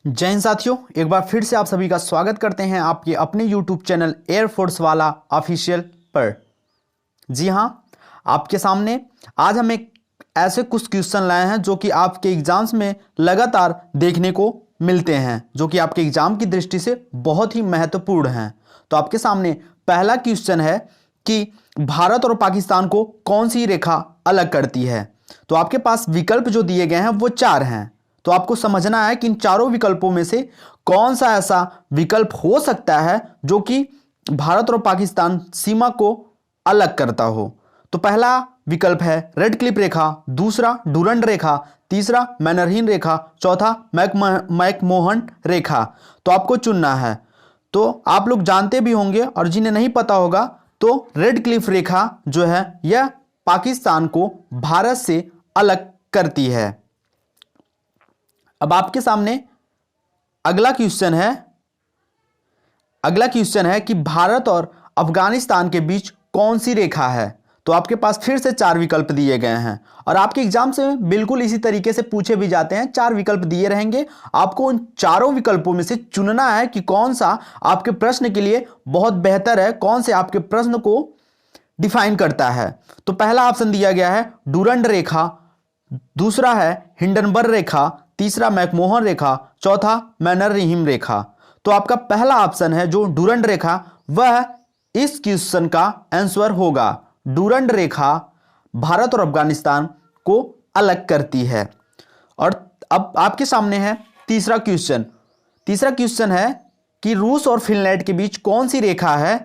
जय हिंद साथियों, एक बार फिर से आप सभी का स्वागत करते हैं आपके अपने YouTube चैनल एयरफोर्स वाला ऑफिशियल पर। जी हाँ, आपके सामने आज हम एक ऐसे कुछ क्वेश्चन लाए हैं जो कि आपके एग्जाम्स में लगातार देखने को मिलते हैं, जो कि आपके एग्जाम की दृष्टि से बहुत ही महत्वपूर्ण हैं। तो आपके सामने पहला क्वेश्चन है कि भारत और पाकिस्तान को कौन सी रेखा अलग करती है। तो आपके पास विकल्प जो दिए गए हैं वो चार हैं। तो आपको समझना है कि इन चारों विकल्पों में से कौन सा ऐसा विकल्प हो सकता है जो कि भारत और पाकिस्तान सीमा को अलग करता हो। तो पहला विकल्प है रेड क्लिफ रेखा, दूसरा डूरंड रेखा, तीसरा मैनरहिन रेखा, चौथा मैकमोहन रेखा। तो आपको चुनना है। तो आप लोग जानते भी होंगे और जिन्हें नहीं पता होगा तो रेड क्लिफ रेखा जो है यह पाकिस्तान को भारत से अलग करती है। अब आपके सामने अगला क्वेश्चन है कि भारत और अफगानिस्तान के बीच कौन सी रेखा है। तो आपके पास फिर से चार विकल्प दिए गए हैं और आपके एग्जाम से बिल्कुल इसी तरीके से पूछे भी जाते हैं। चार विकल्प दिए रहेंगे, आपको उन चारों विकल्पों में से चुनना है कि कौन सा आपके प्रश्न के लिए बहुत बेहतर है, कौन से आपके प्रश्न को डिफाइन करता है। तो पहला ऑप्शन दिया गया है डूरंड रेखा, दूसरा है हिंडनबर्ग रेखा, तीसरा मैकमोहन रेखा, चौथा मैनरहिम रेखा। तो आपका पहला ऑप्शन है जो डूरंड रेखा, वह इस क्वेश्चन का आंसर होगा। डूरंड रेखा भारत और अफगानिस्तान को अलग करती है। और अब आपके सामने है तीसरा क्वेश्चन है कि रूस और फिनलैंड के बीच कौन सी रेखा है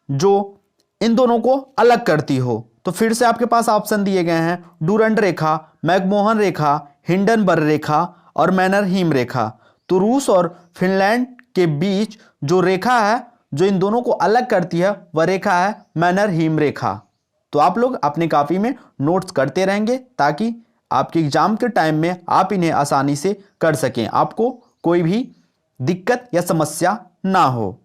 जो इन दोनों को अलग करती हो। तो फिर से आपके पास ऑप्शन दिए गए हैं डूरंड रेखा, मैकमोहन रेखा, हिंडनबर्ग रेखा और मैनरहिम रेखा। तो रूस और फिनलैंड के बीच जो रेखा है जो इन दोनों को अलग करती है वह रेखा है मैनरहिम रेखा। तो आप लोग अपनी कॉपी में नोट्स करते रहेंगे ताकि आपके एग्जाम के टाइम में आप इन्हें आसानी से कर सकें, आपको कोई भी दिक्कत या समस्या ना हो।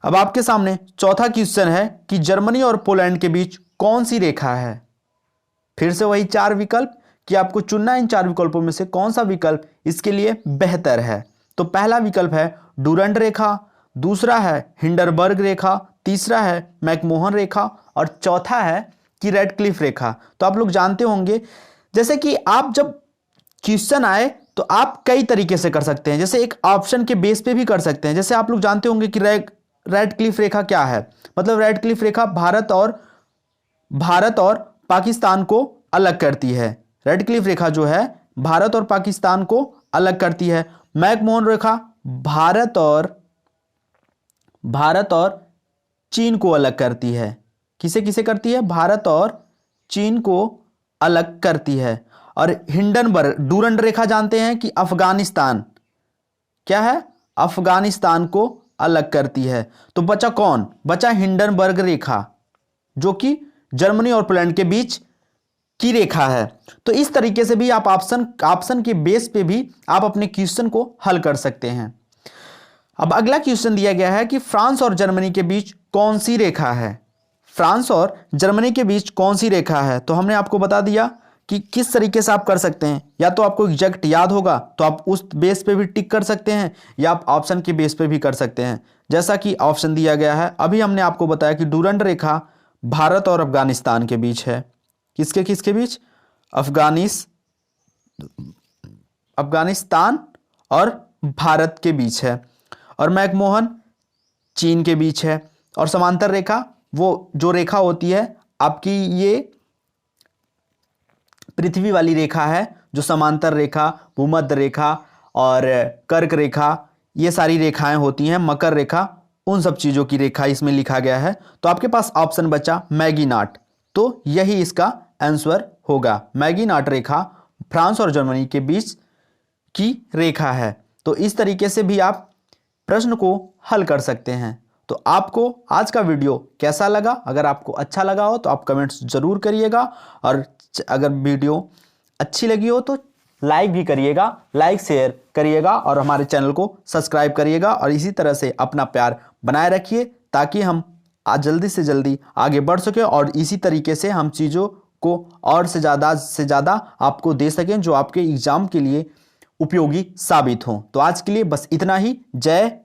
अब आपके सामने चौथा क्वेश्चन है कि जर्मनी और पोलैंड के बीच कौन सी रेखा है। फिर से वही चार विकल्प कि आपको चुनना इन चार विकल्पों में से कौन सा विकल्प इसके लिए बेहतर है। तो पहला विकल्प है डूरंड रेखा, दूसरा है हिंडनबर्ग रेखा, तीसरा है मैकमोहन रेखा और चौथा है कि रेड क्लिफ रेखा। तो आप लोग जानते होंगे जैसे कि आप जब क्वेश्चन आए तो आप कई तरीके से कर सकते हैं, जैसे एक ऑप्शन के बेस पे भी कर सकते हैं। जैसे आप लोग जानते होंगे कि रेड क्लिफ रेखा क्या है, मतलब रेड क्लिफ रेखा भारत और पाकिस्तान को अलग करती है। रेड क्लिफ रेखा जो है भारत और पाकिस्तान को अलग करती है। मैकमोहन रेखा भारत और चीन को अलग करती है। किसे किसे करती है? भारत और चीन को अलग करती है। और हिंडनबर्ग डूरंड रेखा जानते हैं कि अफगानिस्तान क्या है, अफगानिस्तान को अलग करती है। तो बचा कौन? बचा हिंडनबर्ग रेखा जो कि जर्मनी और पोलैंड के बीच की रेखा है। तो इस तरीके से भी आप ऑप्शन के बेस पे भी आप अपने क्वेश्चन को हल कर सकते हैं। अब अगला क्वेश्चन दिया गया है कि फ्रांस और जर्मनी के बीच कौन सी रेखा है। फ्रांस और जर्मनी के बीच कौन सी रेखा है। तो हमने आपको बता दिया कि किस तरीके से आप कर सकते हैं। या तो आपको एग्जैक्ट याद होगा तो आप उस बेस पे भी टिक कर सकते हैं, या आप ऑप्शन के बेस पे भी कर सकते हैं। जैसा कि ऑप्शन दिया गया है, अभी हमने आपको बताया कि डूरंड रेखा भारत और अफगानिस्तान के बीच है। किसके बीच? अफगानिस्तान और भारत के बीच है। और मैकमोहन चीन के बीच है। और समांतर रेखा वो जो रेखा होती है आपकी, ये पृथ्वी वाली रेखा है जो समांतर रेखा, भूमध्य रेखा और कर्क रेखा, ये सारी रेखाएं होती हैं। मकर रेखा, उन सब चीजों की रेखा इसमें लिखा गया है। तो आपके पास ऑप्शन बचा मैगीनाट। तो यही इसका आंसर होगा। मैगीनाट रेखा फ्रांस और जर्मनी के बीच की रेखा है। तो इस तरीके से भी आप प्रश्न को हल कर सकते हैं। तो आपको आज का वीडियो कैसा लगा? अगर आपको अच्छा लगा हो तो आप कमेंट्स जरूर करिएगा, और अगर वीडियो अच्छी लगी हो तो लाइक भी करिएगा, लाइक शेयर करिएगा और हमारे चैनल को सब्सक्राइब करिएगा। और इसी तरह से अपना प्यार बनाए रखिए ताकि हम आज जल्दी से जल्दी आगे बढ़ सकें और इसी तरीके से हम चीज़ों को और से ज़्यादा आपको दे सकें जो आपके एग्ज़ाम के लिए उपयोगी साबित हो। तो आज के लिए बस इतना ही। जय